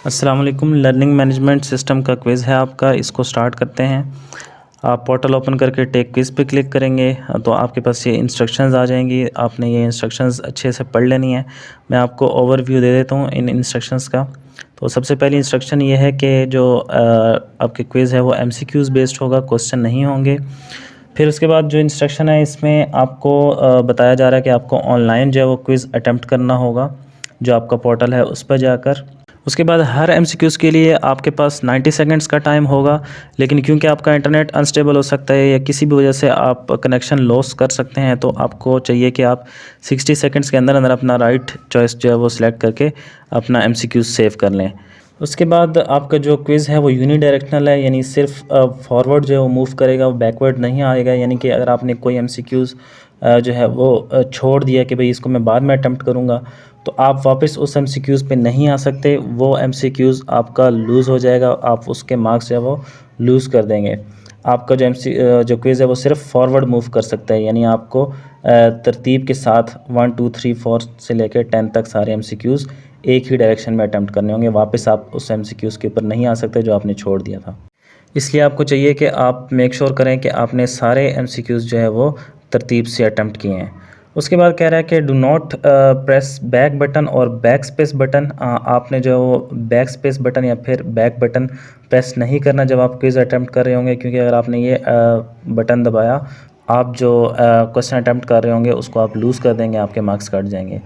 अस्सलाम वालेकुम। Learning management system का क्विज़ है आपका, इसको स्टार्ट करते हैं। आप पोर्टल ओपन करके टेक क्विज़ पे क्लिक करेंगे तो आपके पास ये इंस्ट्रक्शंस आ जाएंगी। आपने ये इंस्ट्रक्शंस अच्छे से पढ़ लेनी है। मैं आपको ओवरव्यू दे देता हूँ इन इंस्ट्रक्शंस का। तो सबसे पहली इंस्ट्रक्शन ये है कि जो आपके क्विज़ है वो एमसीक्यूज़ बेस्ड होगा, क्वेश्चन नहीं होंगे। फिर उसके बाद जो इंस्ट्रक्शन है इसमें आपको बताया जा रहा है कि आपको ऑनलाइन जो है वो क्विज़ अटैम्प्ट करना होगा, जो आपका पोर्टल है उस पर जाकर। उसके बाद हर एमसीक्यूज़ के लिए आपके पास 90 सेकंड्स का टाइम होगा, लेकिन क्योंकि आपका इंटरनेट अनस्टेबल हो सकता है या किसी भी वजह से आप कनेक्शन लॉस कर सकते हैं, तो आपको चाहिए कि आप 60 सेकंड्स के अंदर अंदर अपना राइट चॉइस जो है वो सिलेक्ट करके अपना एमसीक्यूज़ सेव कर लें। उसके बाद आपका जो क्विज़ है वो यूनी डायरेक्शनल है, यानी सिर्फ फॉरवर्ड जो है वो मूव करेगा, वो बैकवर्ड नहीं आएगा। यानी कि अगर आपने कोई एमसीक्यूज़ जो है वो छोड़ दिया कि भाई इसको मैं बाद में अटैम्प्ट करूँगा, तो आप वापस उस एमसीक्यूज़ पे नहीं आ सकते। वो एमसीक्यूज़ आपका लूज़ हो जाएगा, आप उसके मार्क्स जो है वो लूज़ कर देंगे। आपका जो क्विज़ है वो सिर्फ फॉरवर्ड मूव कर सकता है, यानी आपको तरतीब के साथ 1 2 3 4 से लेकर 10 तक सारे एमसीक्यूज़ एक ही डायरेक्शन में अटैम्प्ट करने होंगे। वापस आप उस एमसीक्यूज़ के ऊपर नहीं आ सकते जो आपने छोड़ दिया था। इसलिए आपको चाहिए कि आप मेक श्योर करें कि आपने सारे एमसीक्यूज़ जो है वो तरतीब से अटैम्प्ट किए हैं। उसके बाद कह रहा है कि do not press back button और बैक स्पेस बटन। आपने जो बैक स्पेस बटन या फिर बैक बटन प्रेस नहीं करना जब आप क्विज़ अटैम्प्ट कर रहे होंगे, क्योंकि अगर आपने ये बटन दबाया, आप जो क्वेश्चन अटैम्प्ट कर रहे होंगे उसको आप लूज़ कर देंगे, आपके मार्क्स कट जाएंगे।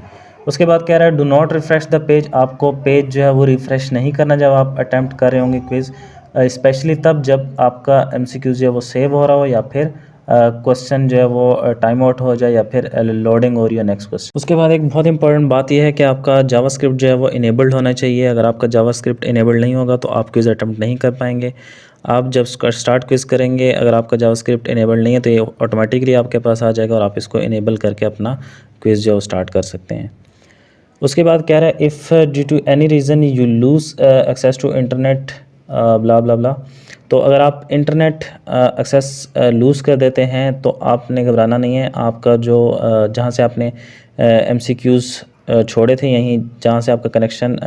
उसके बाद कह रहा है do not refresh the page. आपको पेज जो है वो रिफ़्रेश नहीं करना जब आप अटैम्प्ट कर रहे होंगे क्विज़, स्पेशली तब जब आपका एमसीक्यू जो है वो सेव हो रहा हो या फिर क्वेश्चन जो है वो टाइम आउट हो जाए या फिर लोडिंग हो रही है नेक्स्ट क्वेश्चन। उसके बाद एक बहुत इंपॉर्टेंट बात यह है कि आपका जावास्क्रिप्ट जो है वो इनेबल्ड होना चाहिए। अगर आपका जावास्क्रिप्ट इनेबल्ड नहीं होगा तो आप क्विज़ अटैम्प्ट नहीं कर पाएंगे। आप जब स्टार्ट क्विज़ करेंगे, अगर आपका जावास्क्रिप्ट इनेबल्ड नहीं है तो ये ऑटोमेटिकली आपके पास आ जाएगा और आप इसको इनेबल करके अपना क्विज़ जो है वो स्टार्ट कर सकते हैं। उसके बाद कह रहा है if due to any reason you lose access to internet blah blah blah. तो अगर आप इंटरनेट एक्सेस लूज़ कर देते हैं तो आपने घबराना नहीं है। आपका जो जहाँ से आपने एमसीक्यूज़ छोड़े थे, यहीं जहाँ से आपका कनेक्शन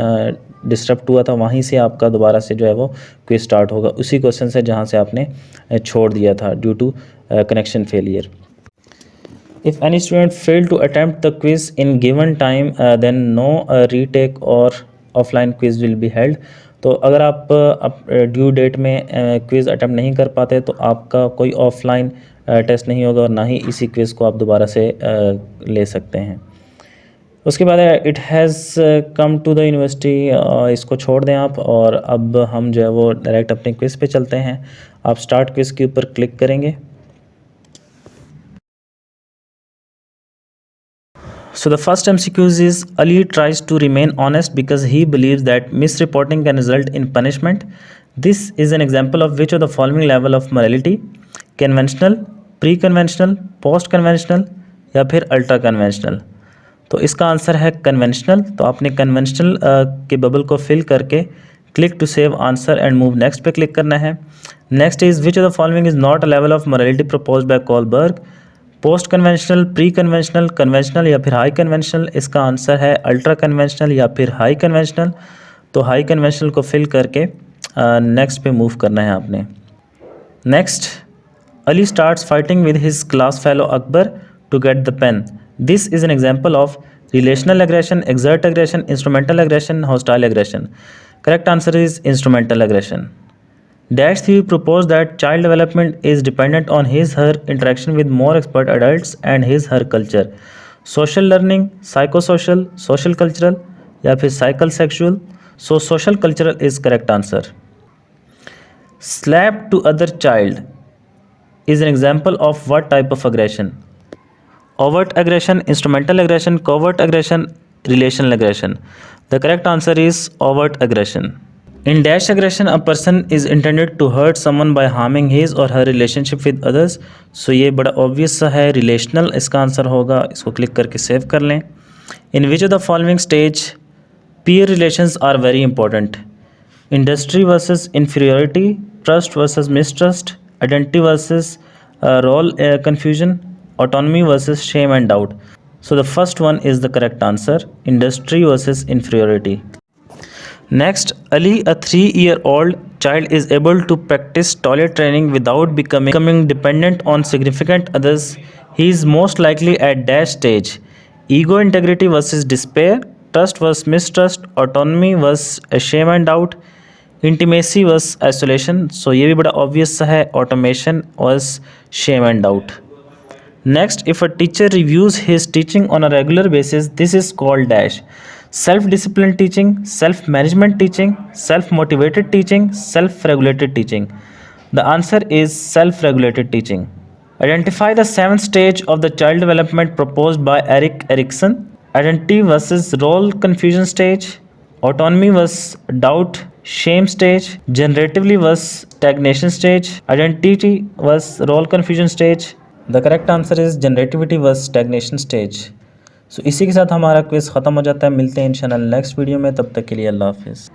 डिस्टर्ब हुआ था, वहीं से आपका दोबारा से जो है वो क्विज़ स्टार्ट होगा, उसी क्वेश्चन से जहाँ से आपने छोड़ दिया था due to connection failure. If any student failed to attempt the quiz in given time, then no retake or offline quiz will be held. तो अगर आप ड्यू डेट में क्विज़ अटैम्प्ट नहीं कर पाते तो आपका कोई ऑफलाइन टेस्ट नहीं होगा और ना ही इसी क्विज़ को आप दोबारा से ले सकते हैं। उसके बाद it has come to the university, इसको छोड़ दें आप, और अब हम जो है वो डायरेक्ट अपने क्विज़ पे चलते हैं। आप स्टार्ट क्विज़ के ऊपर क्लिक करेंगे। So the first MCQs is Ali tries to remain honest because he believes that misreporting can result in punishment. This is an example of which of the following level of morality: conventional, pre-conventional, post-conventional या फिर ultra conventional. तो इसका answer है conventional. तो आपने conventional के bubble को fill करके click to save answer and move next पे क्लिक करना है। Next is which of the following is not a level of morality proposed by Kohlberg: post conventional, pre conventional, conventional या फिर high conventional. इसका answer है ultra conventional या फिर high conventional. तो हाई कन्वेंशनल को फिल करके नेक्स्ट पे मूव करना है आपने। Next, Ali starts fighting with his class fellow Akbar to get the pen. This is an example of relational aggression, exert aggression, instrumental aggression, hostile aggression. Correct answer is instrumental aggression. Dash theory proposed that child development is dependent on his/her interaction with more expert adults and his/her culture. Social learning, psychosocial, social cultural या फिर psychosexual. So social cultural is correct answer. Slap to other child is an example of what type of aggression? Overt aggression, instrumental aggression, covert aggression, relational aggression. The correct answer is overt aggression. In dash aggression, a person is intended to hurt someone by harming his or her relationship with others. So ये बड़ा obvious सा है, relational इसका answer होगा। इसको click करके save कर लें। In which of the following stage peer relations are very important? Industry versus inferiority, trust versus mistrust, identity versus role confusion, autonomy versus shame and doubt. So the first one is the correct answer, industry versus inferiority. Next, Ali, a 3-year-old child, is able to practice toilet training without becoming dependent on significant others. He is most likely at dash stage: ego integrity versus despair, trust versus mistrust, autonomy versus shame and doubt, intimacy versus isolation. So ये भी बड़ा obvious सा है, automation versus shame and doubt. Next, if a teacher reviews his teaching on a regular basis, this is called dash: self-disciplined teaching, self-management teaching, self-motivated teaching, self-regulated teaching. The answer is self-regulated teaching. Identify the 7th stage of the child development proposed by Erik Erikson. Identity versus role confusion stage, autonomy versus doubt shame stage, generatively versus stagnation stage, identity versus role confusion stage. The correct answer is generativity versus stagnation stage. So इसी के साथ हमारा quiz ख़त्म हो जाता है। मिलते हैं इंशाल्लाह नेक्स्ट वीडियो में, तब तक के लिए अल्लाह हाफिज़।